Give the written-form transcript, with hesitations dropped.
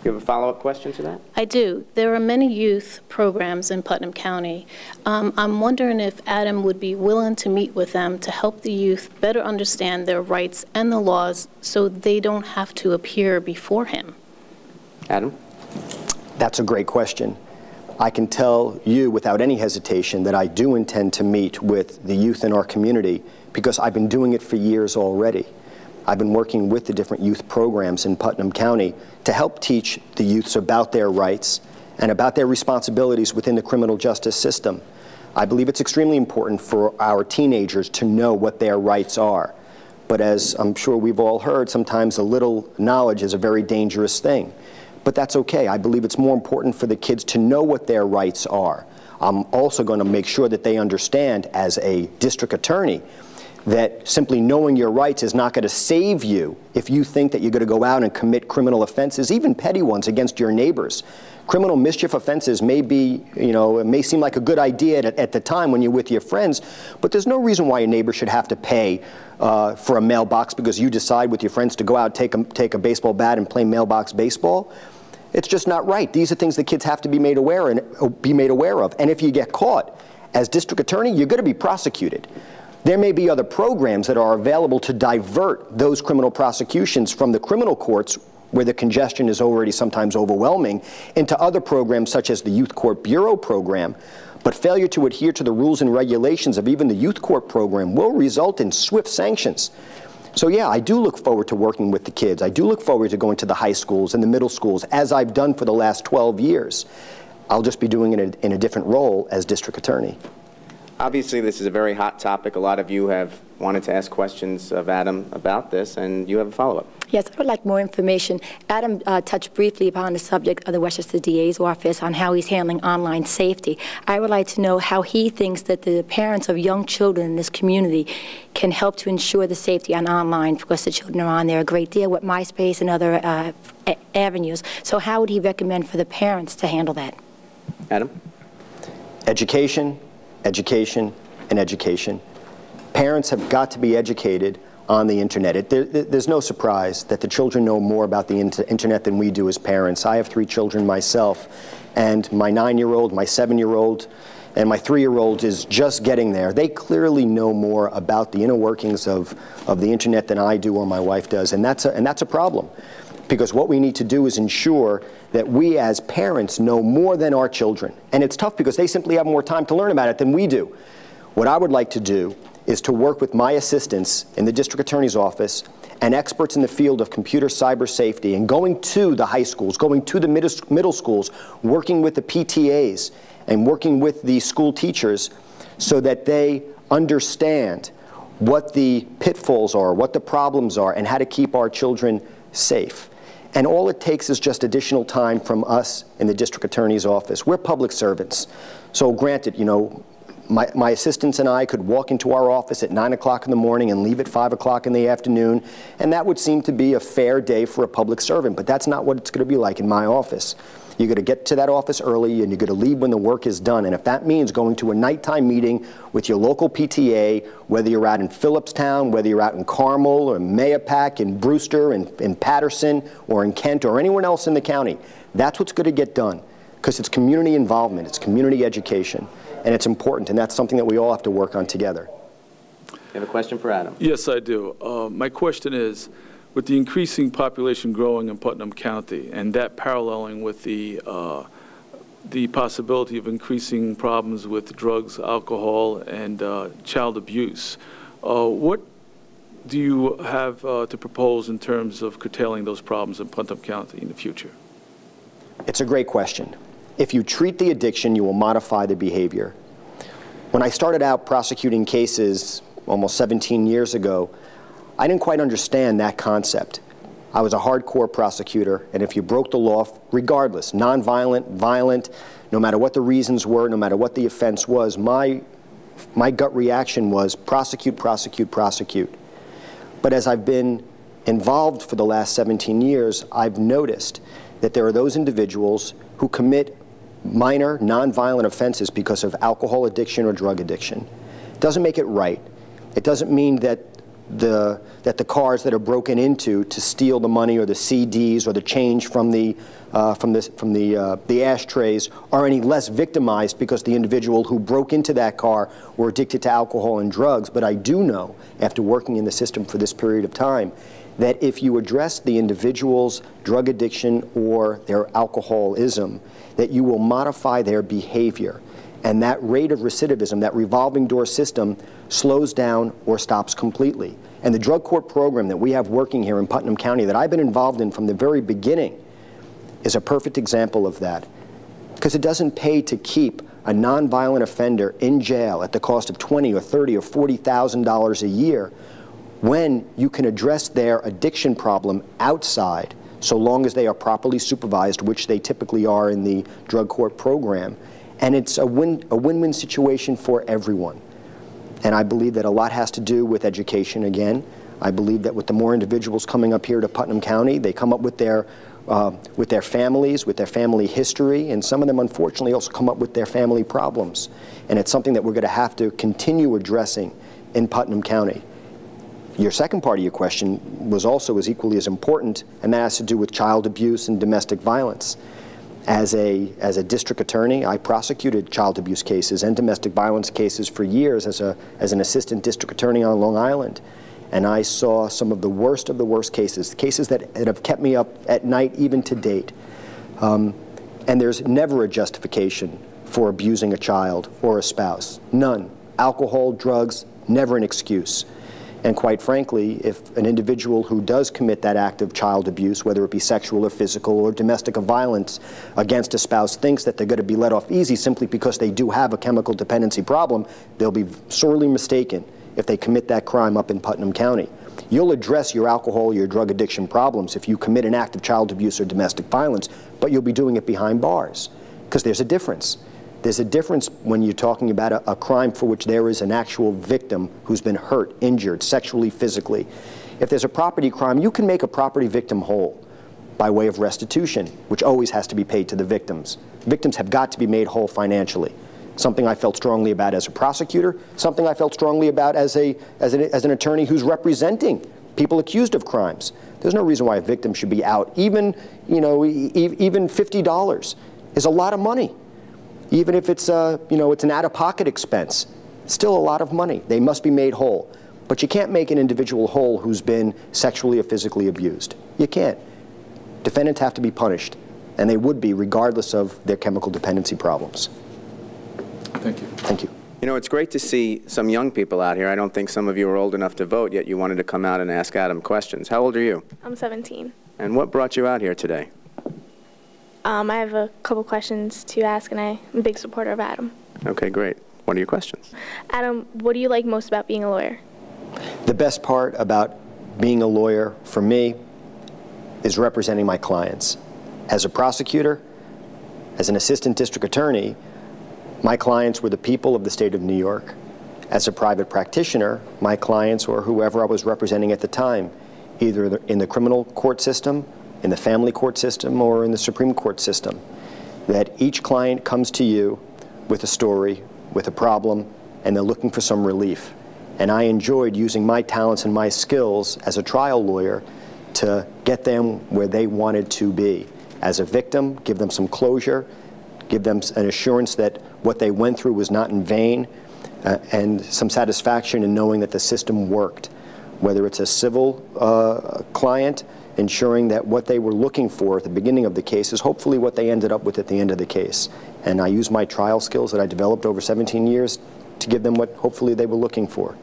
You have a follow-up question to that? I do. There are many youth programs in Putnam County. I'm wondering if Adam would be willing to meet with them to help the youth better understand their rights and the laws so they don't have to appear before him. Adam? That's a great question. I can tell you without any hesitation that I do intend to meet with the youth in our community because I've been doing it for years already. I've been working with the different youth programs in Putnam County to help teach the youths about their rights and about their responsibilities within the criminal justice system. I believe it's extremely important for our teenagers to know what their rights are. But as I'm sure we've all heard, sometimes a little knowledge is a very dangerous thing. But that's okay. I believe it's more important for the kids to know what their rights are. I'm also going to make sure that they understand, as a district attorney, that simply knowing your rights is not going to save you if you think that you're going to go out and commit criminal offenses, even petty ones, against your neighbors. Criminal mischief offenses may be, it may seem like a good idea at the time when you're with your friends, but there's no reason why your neighbor should have to pay for a mailbox because you decide with your friends to go out and take a baseball bat and play mailbox baseball. It's just not right. These are things that kids have to be made aware of. And if you get caught, as district attorney, you're going to be prosecuted. There may be other programs that are available to divert those criminal prosecutions from the criminal courts, where the congestion is already sometimes overwhelming, into other programs such as the Youth Court Bureau program. But failure to adhere to the rules and regulations of even the Youth Court program will result in swift sanctions. So yeah, I do look forward to working with the kids. I do look forward to going to the high schools and the middle schools, as I've done for the last 12 years. I'll just be doing it in a different role as district attorney. Obviously, this is a very hot topic. A lot of you have wanted to ask questions of Adam about this, and you have a follow-up. Yes, I would like more information. Adam touched briefly upon the subject of the Westchester DA's office on how he's handling online safety. I would like to know how he thinks that the parents of young children in this community can help to ensure the safety on online, because the children are on there a great deal with MySpace and other avenues. So how would he recommend for the parents to handle that? Adam? Education, education, and education. Parents have got to be educated on the internet. There's no surprise that the children know more about the internet than we do as parents. I have 3 children myself, and my 9-year-old, my 7-year-old, and my 3-year-old is just getting there. They clearly know more about the inner workings of the internet than I do or my wife does, and that's a problem. Because what we need to do is ensure that we as parents know more than our children. And it's tough because they simply have more time to learn about it than we do. What I would like to do is to work with my assistants in the district attorney's office and experts in the field of computer cyber safety, and going to the high schools, going to the middle schools, working with the PTAs and working with the school teachers so that they understand what the pitfalls are, what the problems are, and how to keep our children safe. And all it takes is just additional time from us in the district attorney's office. We're public servants. So granted, my assistants and I could walk into our office at 9 o'clock in the morning and leave at 5 o'clock in the afternoon, and that would seem to be a fair day for a public servant, but that's not what it's going to be like in my office. You're going to get to that office early, and you're going to leave when the work is done. And if that means going to a nighttime meeting with your local PTA, whether you're out in Phillipstown, whether you're out in Carmel or Mayapack, in Brewster, in Patterson, or in Kent, or anyone else in the county, that's what's going to get done, because it's community involvement, it's community education, and it's important, and that's something that we all have to work on together. You have a question for Adam? Yes, I do. My question is, with the increasing population growing in Putnam County, and that paralleling with the possibility of increasing problems with drugs, alcohol, and child abuse, what do you have to propose in terms of curtailing those problems in Putnam County in the future? It's a great question. If you treat the addiction, you will modify the behavior. When I started out prosecuting cases almost 17 years ago, I didn't quite understand that concept. I was a hardcore prosecutor, and if you broke the law, regardless, nonviolent, violent, no matter what the reasons were, no matter what the offense was, my gut reaction was prosecute, prosecute, prosecute. But as I've been involved for the last 17 years, I've noticed that there are those individuals who commit minor, nonviolent offenses because of alcohol addiction or drug addiction. It doesn't make it right. It doesn't mean that the cars that are broken into to steal the money or the CDs or the change from the ashtrays are any less victimized because the individual who broke into that car were addicted to alcohol and drugs. But I do know, after working in the system for this period of time, that if you address the individual's drug addiction or their alcoholism, that you will modify their behavior. And that rate of recidivism, that revolving door system, slows down or stops completely. And the drug court program that we have working here in Putnam County that I've been involved in from the very beginning is a perfect example of that. Because it doesn't pay to keep a nonviolent offender in jail at the cost of $20,000 or $30,000 or $40,000 a year when you can address their addiction problem outside, so long as they are properly supervised, which they typically are in the drug court program. And it's a win-win situation for everyone. And I believe that a lot has to do with education again. I believe that with the more individuals coming up here to Putnam County, they come up with their families, with their family history, and some of them unfortunately also come up with their family problems. And it's something that we're going to have to continue addressing in Putnam County. Your second part of your question was also equally as important, and that has to do with child abuse and domestic violence. As a district attorney, I prosecuted child abuse cases and domestic violence cases for years as an assistant district attorney on Long Island. And I saw some of the worst cases that have kept me up at night even to date. And there's never a justification for abusing a child or a spouse. None. Alcohol, drugs, never an excuse. And quite frankly, if an individual who does commit that act of child abuse, whether it be sexual or physical or domestic violence against a spouse, thinks that they're going to be let off easy simply because they do have a chemical dependency problem, they'll be sorely mistaken if they commit that crime up in Putnam County. You'll address your alcohol, your drug addiction problems if you commit an act of child abuse or domestic violence, but you'll be doing it behind bars, because there's a difference. There's a difference when you're talking about a crime for which there is an actual victim who's been hurt, injured, sexually, physically. If there's a property crime, you can make a property victim whole by way of restitution, which always has to be paid to the victims. Victims have got to be made whole financially. Something I felt strongly about as a prosecutor, something I felt strongly about as an attorney who's representing people accused of crimes. There's no reason why a victim should be out. Even $50 is a lot of money. Even if it's it's an out-of-pocket expense, still a lot of money. They must be made whole. But you can't make an individual whole who's been sexually or physically abused. You can't. Defendants have to be punished, and they would be regardless of their chemical dependency problems. Thank you. Thank you. You know, it's great to see some young people out here. I don't think some of you are old enough to vote, yet you wanted to come out and ask Adam questions. How old are you? I'm 17. And what brought you out here today? I have a couple questions to ask, and I'm a big supporter of Adam. Okay, great. What are your questions? Adam, what do you like most about being a lawyer? The best part about being a lawyer for me is representing my clients. As a prosecutor, as an assistant district attorney, my clients were the people of the state of New York. As a private practitioner, my clients were whoever I was representing at the time, either in the criminal court system, in the family court system, or in the Supreme Court system. That each client comes to you with a story, with a problem, and they're looking for some relief. And I enjoyed using my talents and my skills as a trial lawyer to get them where they wanted to be. As a victim, give them some closure, give them an assurance that what they went through was not in vain, and some satisfaction in knowing that the system worked. Whether it's a civil client, ensuring that what they were looking for at the beginning of the case is hopefully what they ended up with at the end of the case. And I use my trial skills that I developed over 17 years to give them what hopefully they were looking for.